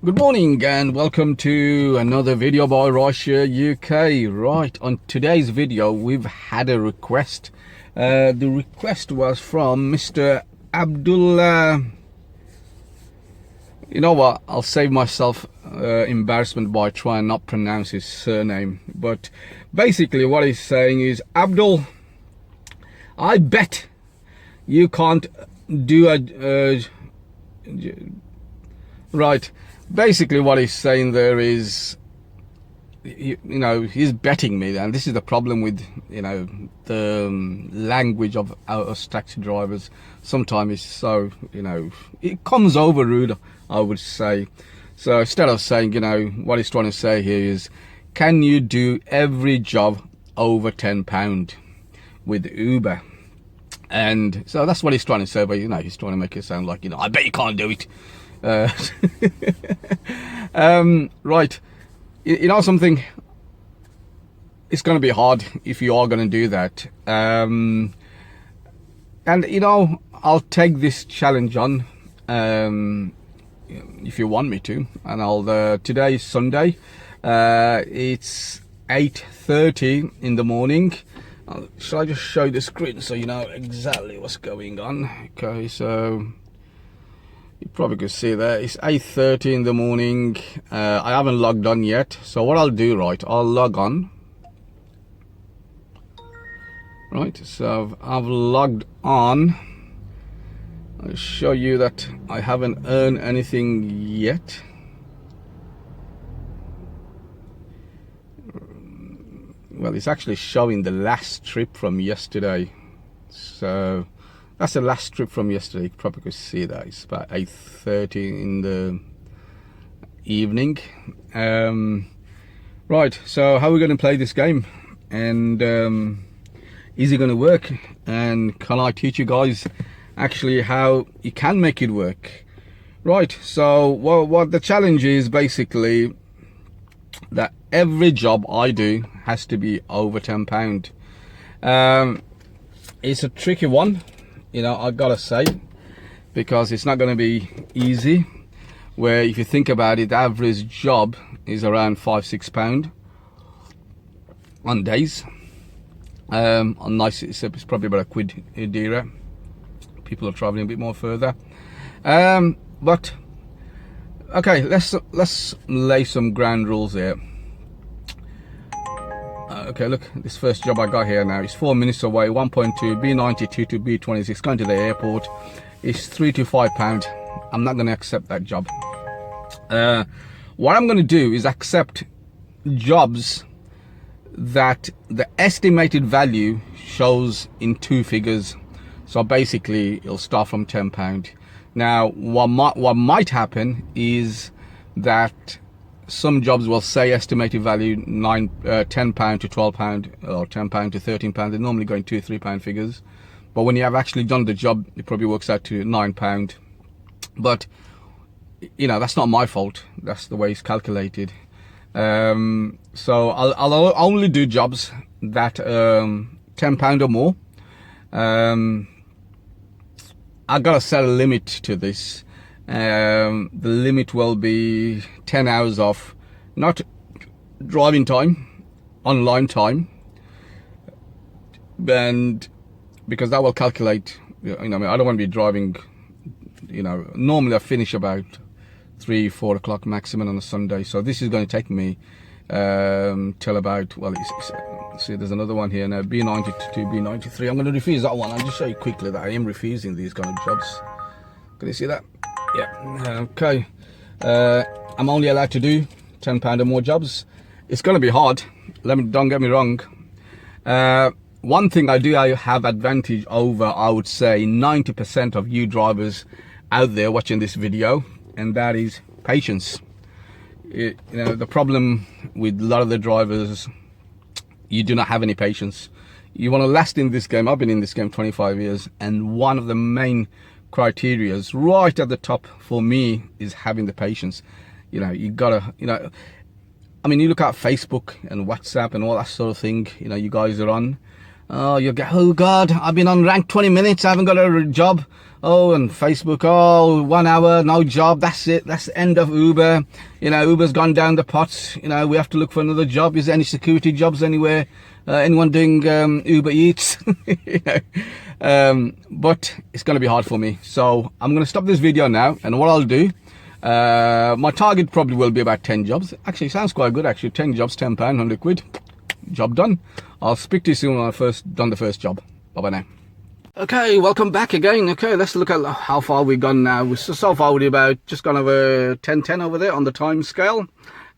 Good morning and welcome to another video by Russia UK. Right, on today's video we've had a request. The request was from Mr. Abdullah. You know what, I'll save myself embarrassment by trying not pronounce his surname. But basically what he's saying is, Abdul, I bet you can't do a right. Basically what he's saying there is, he's betting me, and this is the problem with, the language of us taxi drivers. Sometimes it's so, it comes over rude, I would say. So instead of saying, what he's trying to say here is, can you do every job over £10 with Uber? And so that's what he's trying to say, but he's trying to make it sound like, I bet you can't do it. Right, something, it's going to be hard if you are going to do that, and I'll take this challenge on if you want me to. And I'll today is Sunday, it's 8:30 in the morning. Shall I just show the screen so you know exactly what's going on? Okay, so you probably could see there, it's 8:30 in the morning. I haven't logged on yet, so what I'll do, right, I'll log on. Right, so I've logged on. I'll show you that I haven't earned anything yet. Well, it's actually showing the last trip from yesterday, so that's the last trip from yesterday. You probably could see that it's about 8:30 in the evening. Right, so how are we going to play this game, and is it going to work, and can I teach you guys actually how you can make it work? Right, so what the challenge is, basically, that every job I do has to be over £10. It's a tricky one, I gotta say, because it's not going to be easy. Where if you think about it, the average job is around £5-6 on days. On nights it's probably about £1 dearer. People are traveling a bit more further. But okay, let's lay some ground rules here. Okay, look, this first job I got here now is 4 minutes away, 1.2, B92 to B26, going to the airport. It's £3 to £5. I'm not going to accept that job. What I'm going to do is accept jobs that the estimated value shows in 2 figures. So basically it'll start from £10. Now what might happen is that some jobs will say estimated value £10 to £12, or £10 to £13. They're normally going £2-3 figures, but when you have actually done the job, it probably works out to £9. But that's not my fault. That's the way it's calculated. So I'll only do jobs that £10 or more. I gotta set a limit to this. The limit will be 10 hours of not driving time, online time, and because that will calculate, I don't want to be driving, normally I finish about 3-4 o'clock maximum on a Sunday, so this is going to take me till about, well, see, there's another one here now, B92 to B93. I'm going to refuse that one. I'll just show you quickly that I am refusing these kind of jobs. Can you see that? Yeah. Okay. I'm only allowed to do £10 or more jobs. It's going to be hard. Don't get me wrong. One thing I have advantage over, I would say, 90% of you drivers out there watching this video, and that is patience. The problem with a lot of the drivers, you do not have any patience. You want to last in this game. I've been in this game 25 years, and one of the main criterias right at the top for me is having the patience. You gotta, I mean, you look at Facebook and WhatsApp and all that sort of thing, you guys are on. Oh, you go, oh God, I've been on rank 20 minutes, I haven't got a job. Oh, and Facebook, oh, 1 hour, no job, that's it, that's the end of Uber. You know, Uber's gone down the pot, you know, we have to look for another job. Is there any security jobs anywhere? Anyone doing Uber Eats? You know, but it's going to be hard for me. So I'm going to stop this video now, and what I'll do, my target probably will be about 10 jobs. Actually, sounds quite good, actually. 10 jobs, £10, 100 quid. Job done. I'll speak to you soon when I've done the first job. Bye bye now. Okay, welcome back again. Okay, let's look at how far we've gone now. So far we're about just gone over 10:10 over there on the time scale.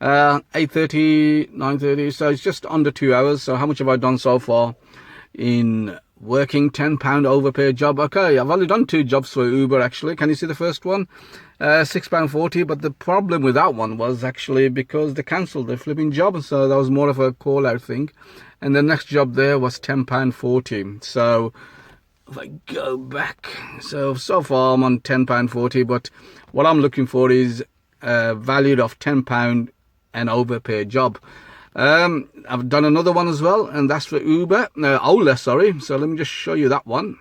8:30, 9:30, so it's just under 2 hours. So how much have I done so far in working? £10 over per job. Okay, I've only done 2 jobs for Uber actually. Can you see the first one? £6.40, but the problem with that one was actually because they cancelled the flipping job, so that was more of a call out thing. And the next job there was £10.40. So if I go back, so far I'm on £10.40, but what I'm looking for is valued of £10 and over per job. I've done another one as well, and that's for Uber, Ola, sorry. So let me just show you that one.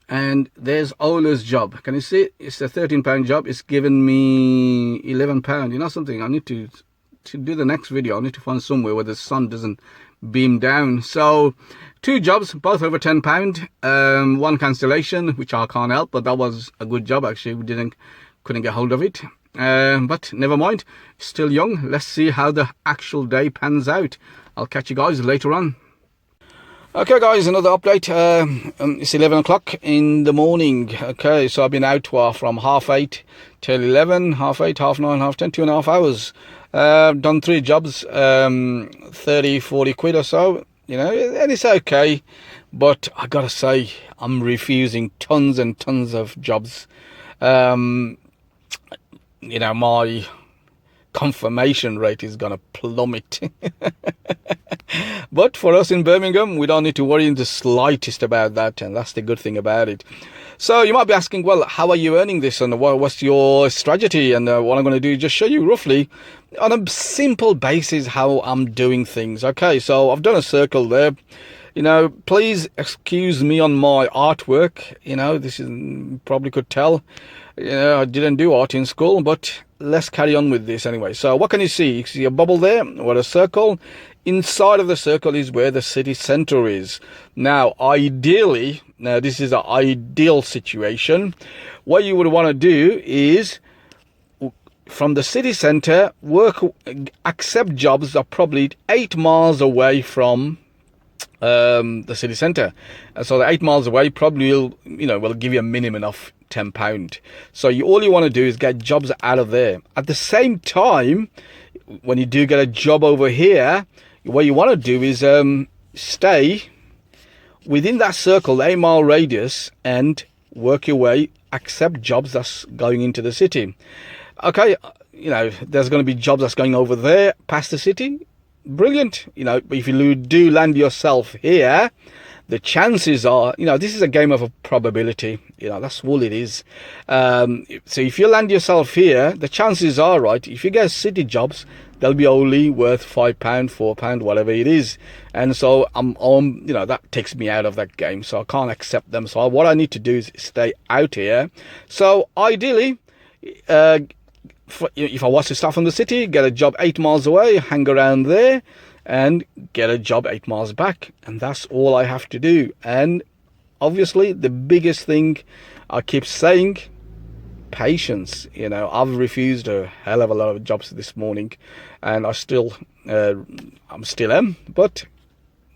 And there's Ola's job. Can you see it? It's a £13 job. It's given me £11. You know something? I need to do the next video. I need to find somewhere where the sun doesn't beam down. So 2 jobs, both over £10. One cancellation, which I can't help, but that was a good job actually. We couldn't get hold of it. But never mind. Still young. Let's see how the actual day pans out. I'll catch you guys later on. Okay guys, another update. It's 11 o'clock in the morning. Okay, so I've been out from 8:30 till 11, 8:30, 9:30, 10, 2.5 hours. Done 3 jobs, 30, 40 quid or so, you know, and it's okay. But I gotta say, I'm refusing tons and tons of jobs. You know, my confirmation rate is gonna plummet. But for us in Birmingham, we don't need to worry in the slightest about that, and that's the good thing about it. So you might be asking, well, how are you earning this, and what's your strategy? And what I'm going to do is just show you roughly on a simple basis how I'm doing things. Okay, so I've done a circle there. You know, please excuse me on my artwork. You know, this is, probably could tell, you know, I didn't do art in school, but let's carry on with this anyway. So what can you see? You see a bubble there, or a circle. Inside of the circle is where the city centre is. Now, ideally, this is an ideal situation. What you would want to do is, from the city centre, accept jobs that are probably 8 miles away from the city centre. So the 8 miles away probably will give you a minimum of £10. So all you want to do is get jobs out of there. At the same time, when you do get a job over here, what you want to do is stay within that circle, the 8-mile radius, and work your way, accept jobs that's going into the city. Okay, you know, there's going to be jobs that's going over there past the city. Brilliant. You know, if you do land yourself here, the chances are, you know, this is a game of a probability. You know, that's all it is. So if you land yourself here, the chances are, right, if you get city jobs, they'll be only worth £5, £4, whatever it is. And so you know, that takes me out of that game. So I can't accept them. So what I need to do is stay out here. So ideally, if I was to start from the city, get a job 8 miles away, hang around there, and get a job 8 miles back, and that's all I have to do. And obviously the biggest thing I keep saying, patience. You know, I've refused a hell of a lot of jobs this morning, and I'm still am, but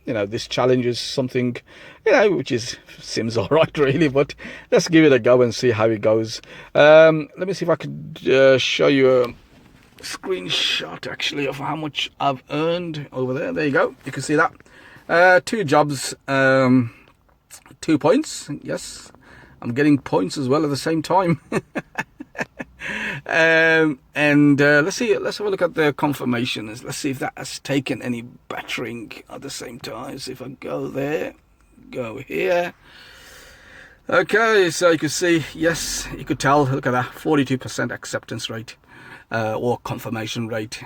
you know, this challenge is something, you know, which seems all right really, but let's give it a go and see how it goes. Let me see if I could show you a screenshot actually of how much I've earned over there. There you go, you can see that. 2 jobs, 2 points. Yes, I'm getting points as well at the same time. Let's have a look at the confirmations. Let's see if that has taken any battering at the same time. So if I go there, go here. Okay, so you can see, yes, you could tell, look at that, 42% acceptance rate, or confirmation rate,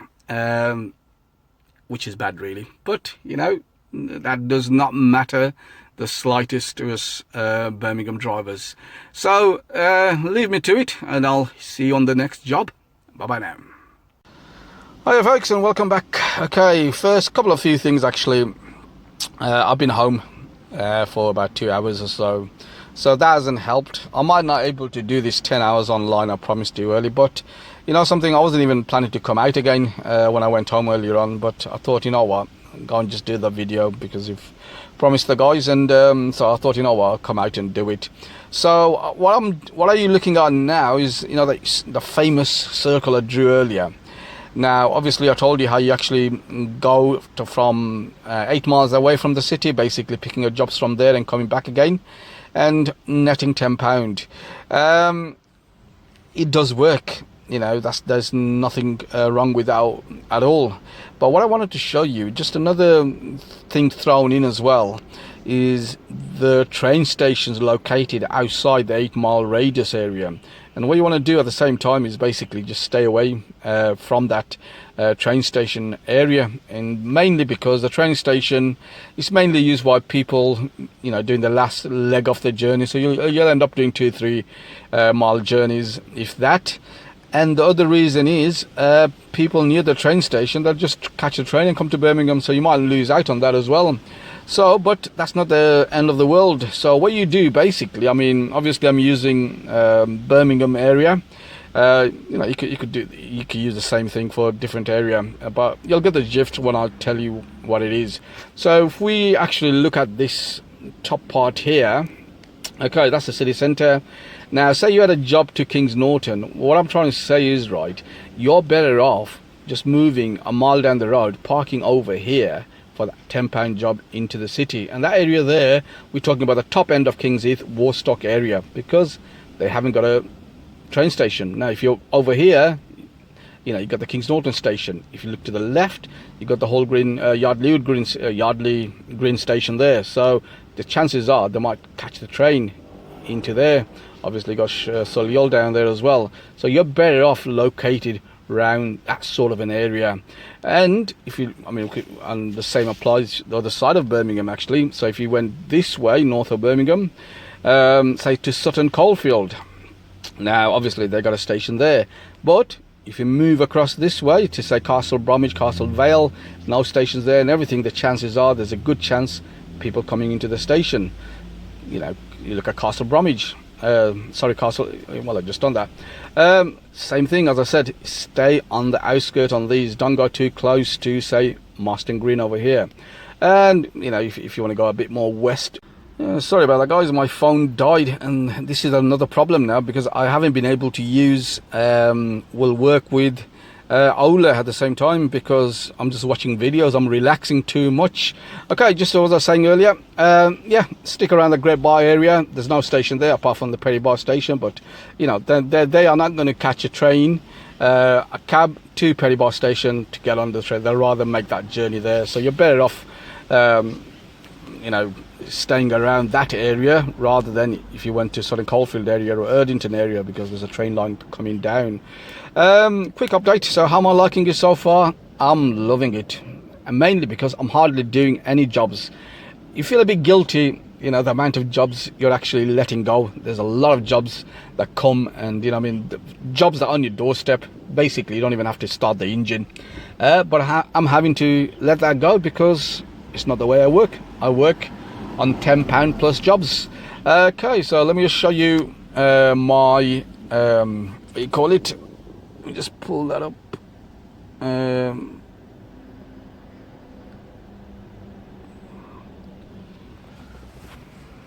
which is bad really. But, you know, That does not matter the slightest to us Birmingham drivers. So leave me to it, and I'll see you on the next job. Bye bye now. Hiya folks, and welcome back. Okay, first couple of few things actually. I've been home for about 2 hours or so that hasn't helped. I might not able to do this 10 hours online I promised you early, but you know something, I wasn't even planning to come out again when I went home earlier on, but I thought, you know what, go and just do the video because you've promised the guys, and so I thought, you know what, I'll come out and do it. So what are you looking at now is, you know, the famous circle I drew earlier. Now obviously I told you how you actually go from 8 miles away from the city, basically picking your jobs from there and coming back again and netting £10. It does work, you know, there's nothing wrong with that at all. But what I wanted to show you, just another thing thrown in as well, is the train stations located outside the 8 mile radius area. And what you want to do at the same time is basically just stay away from that train station area, and mainly because the train station is mainly used by people, you know, doing the last leg of the journey. So you'll end up doing 2-3 mile journeys, if that. And the other reason is people near the train station, they'll just catch a train and come to Birmingham, so you might lose out on that as well. So, but that's not the end of the world. So what you do basically, I mean, obviously I'm using Birmingham area. You know, you could use the same thing for a different area, but you'll get the gist when I tell you what it is. So if we actually look at this top part here, okay, that's the city centre. Now say you had a job to Kings Norton, what I'm trying to say is, right, you're better off just moving a mile down the road, parking over here for that £10 job into the city. And that area there, we're talking about the top end of Kings Heath, Warstock area, because they haven't got a train station. Now if you're over here, you know, you got the Kings Norton station. If you look to the left, you got the whole Yardley Green station there. So the chances are they might catch the train into there. Obviously got Solihull down there as well. So you're better off located around that sort of an area. And if you, I mean, and the same applies the other side of Birmingham actually. So if you went this way, north of Birmingham, say to Sutton Coldfield, now obviously they got a station there, but if you move across this way to say Castle Bromwich, Castle Vale, no stations there and everything, the chances are there's a good chance people coming into the station. You know, you look at Castle Bromwich, Castle, well, I've just done that. Same thing, as I said, stay on the outskirts on these, don't go too close to say Marston Green over here. And you know, if you want to go a bit more west, sorry about that guys, my phone died, and this is another problem now because I haven't been able to use will work with Ola at the same time because I'm just watching videos, I'm relaxing too much. Okay, just as I was saying earlier, yeah, stick around the Great Bar area. There's no station there apart from the Perry Bar station, but you know, they are not going to catch a train, a cab to Perry Bar station to get on the train. They'll rather make that journey there. So you're better off you know, staying around that area rather than if you went to Sutton Coldfield area or Erdington area, because there's a train line coming down. Quick update, so how am I liking it so far? I'm loving it, and mainly because I'm hardly doing any jobs. You feel a bit guilty, you know, the amount of jobs you're actually letting go. There's a lot of jobs that come, and you know, I mean, the jobs that are on your doorstep, basically you don't even have to start the engine, but I'm having to let that go because it's not the way I work. I work on £10 plus jobs. Okay, so let me just show you my what do you call it, let me just pull that up.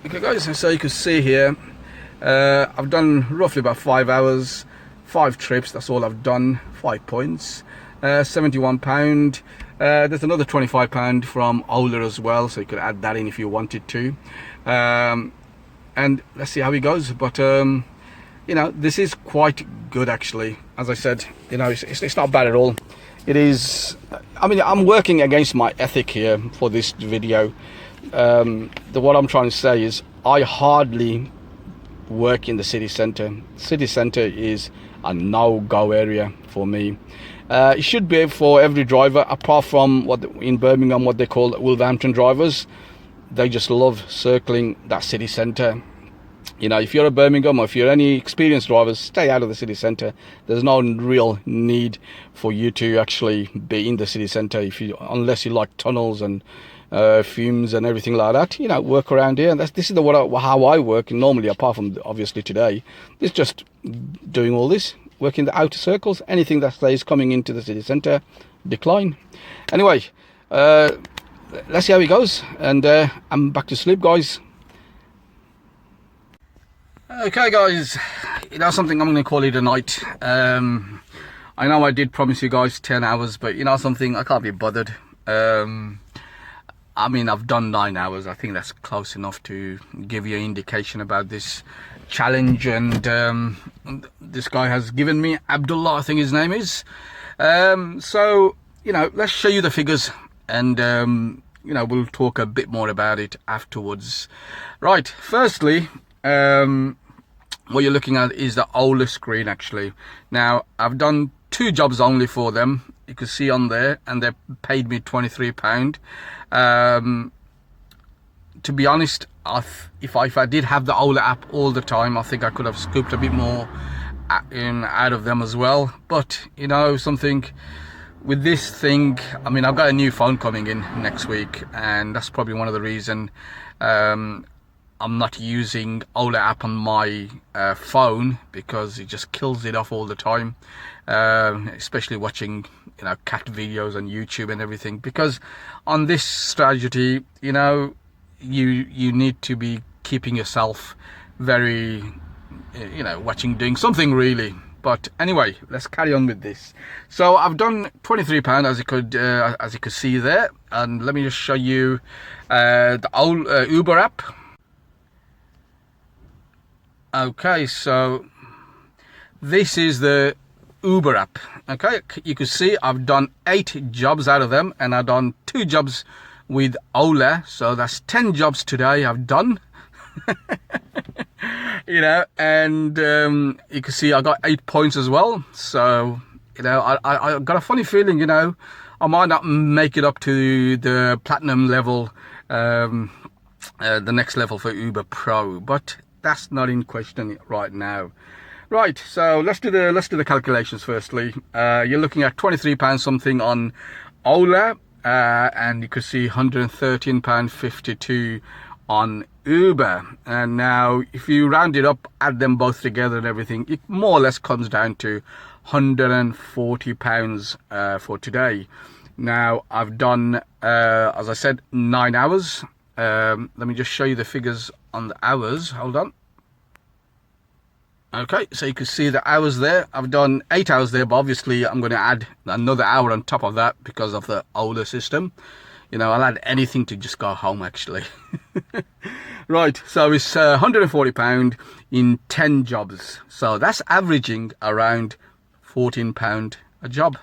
Okay guys, so you can see here, I've done roughly about 5 hours, 5 trips, that's all I've done, 5 points, £71. There's another £25 from Ola as well, so you could add that in if you wanted to, and let's see how it goes. But you know, this is quite good actually. As I said, you know, it's not bad at all. It is, I mean, I'm working against my ethic here for this video. What I'm trying to say is I hardly work in the city centre. City centre is a no-go area for me. It should be for every driver, apart from in Birmingham, what they call Wolverhampton drivers. They just love circling that city centre. You know, if you're a Birmingham or if you're any experienced drivers, stay out of the city centre. There's no real need for you to actually be in the city centre unless you like tunnels and fumes and everything like that. You know, work around here. And this is how I work normally, apart from obviously today. It's just doing all this, working the outer circles. Anything that stays coming into the city centre, decline. Anyway, let's see how it goes. And I'm back to sleep, guys. Okay guys, you know something, I'm going to call it a night. I know I did promise you guys 10 hours, but you know something, I can't be bothered. I mean, I've done 9 hours. I think that's close enough to give you an indication about this challenge. And this guy has given me, Abdullah I think his name is. So, you know, let's show you the figures, and you know, we'll talk a bit more about it afterwards. Right, firstly, what you're looking at is the Ola screen actually. Now, I've done 2 jobs only for them. You can see on there, and they paid me £23. To be honest, if I did have the Ola app all the time, I think I could have scooped a bit more out of them as well. But you know something, with this thing, I mean, I've got a new phone coming in next week, and that's probably one of the reason I'm not using Ola app on my phone, because it just kills it off all the time, especially watching, you know, cat videos on YouTube and everything. Because on this strategy, you know, you need to be keeping yourself very, you know, doing something really. But anyway, let's carry on with this. So I've done £23 as you could see there, and let me just show you the old Uber app. Okay, so this is the Uber app. Okay, you can see I've done 8 jobs out of them, and I've done 2 jobs with Ola, so that's 10 jobs today I've done. You know, and you can see I got 8 points as well. So, you know, I got a funny feeling, you know, I might not make it up to the platinum level, the next level for Uber Pro, but that's not in question right now. Right, so let's do the calculations firstly. You're looking at £23 something on Ola, and you can see £113.52 on Uber. And now if you round it up, add them both together and everything, it more or less comes down to £140 for today. Now I've done, as I said, 9 hours. Let me just show you the figures on the hours. Hold on. Okay, so you can see the hours there. I've done 8 hours there, but obviously I'm going to add another hour on top of that because of the older system. You know, I'll add anything to just go home actually. Right, so it's £140 in 10 jobs. So that's averaging around £14 a job.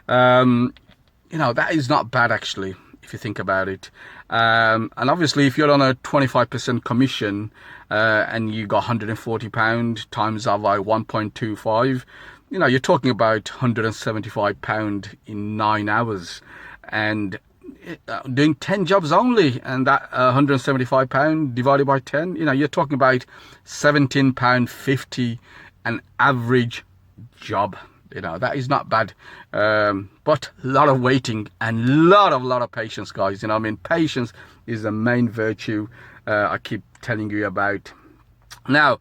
You know, that is not bad actually, if you think about it. And obviously if you're on a 25% commission, and you got £140 times that by 1.25, you know, you're talking about £175 in 9 hours, and doing 10 jobs only, and that £175 divided by 10, you know, you're talking about £17.50 an average job. You know, that is not bad, but a lot of waiting and lot of patience, guys. You know, I mean, patience is the main virtue I keep telling you about. Now,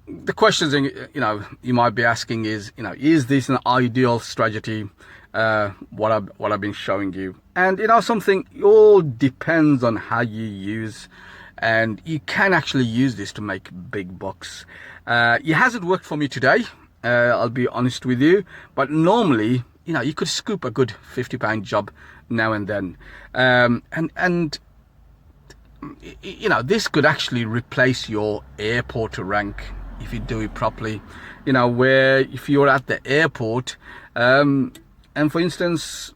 the questions, you know, you might be asking is, you know, is this an ideal strategy? What I've been showing you, and you know something, it all depends on how you use, and you can actually use this to make big bucks. It hasn't worked for me today. I'll be honest with you, but normally, you know, you could scoop a good £50 job now and then, and you know, this could actually replace your airport rank if you do it properly. You know, where if you're at the airport, and for instance,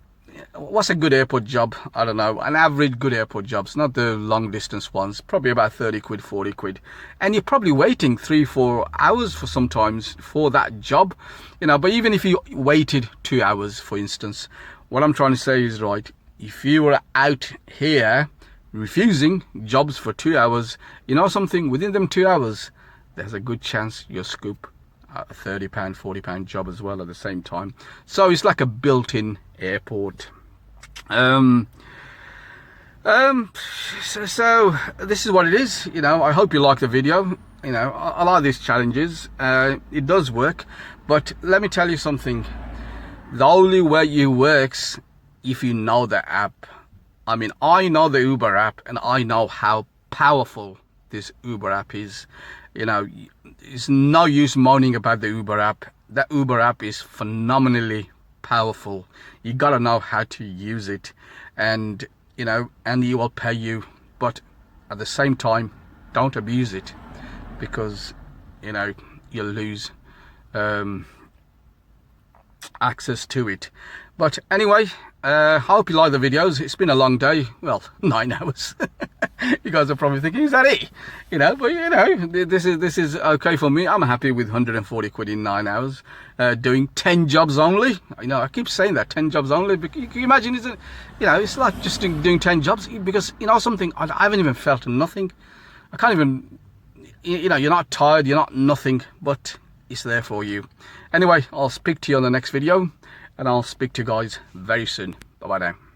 what's a good airport job? I don't know, an average good airport jobs, not the long distance ones, probably about 30 quid, 40 quid. And you're probably waiting 3-4 hours for sometimes for that job, you know. But even if you waited 2 hours, for instance, what I'm trying to say is, right, if you were out here refusing jobs for 2 hours, you know something, within them 2 hours, there's a good chance you'll scoop a £30, £40 job as well at the same time. So it's like a built-in airport. So this is what it is, you know. I hope you like the video. You know, I like these challenges. It does work, but let me tell you something. The only way it works if you know the app. I mean, I know the Uber app, and I know how powerful this Uber app is. You know, it's no use moaning about the Uber app. That Uber app is phenomenally powerful. You gotta know how to use it, and you know, and it will pay you. But at the same time, don't abuse it, because you know you'll lose access to it. But anyway, hope you like the videos. It's been a long day. Well, 9 hours. You guys are probably thinking, is that it? You know, but you know, this is okay for me. I'm happy with 140 quid in 9 hours, doing 10 jobs only. You know, I keep saying that, 10 jobs only. But can you imagine, isn't it? You know, it's like just doing 10 jobs, because you know something, I haven't even felt nothing. I can't even, you know, you're not tired, you're not nothing, but it's there for you. Anyway, I'll speak to you on the next video, and I'll speak to you guys very soon. Bye bye now.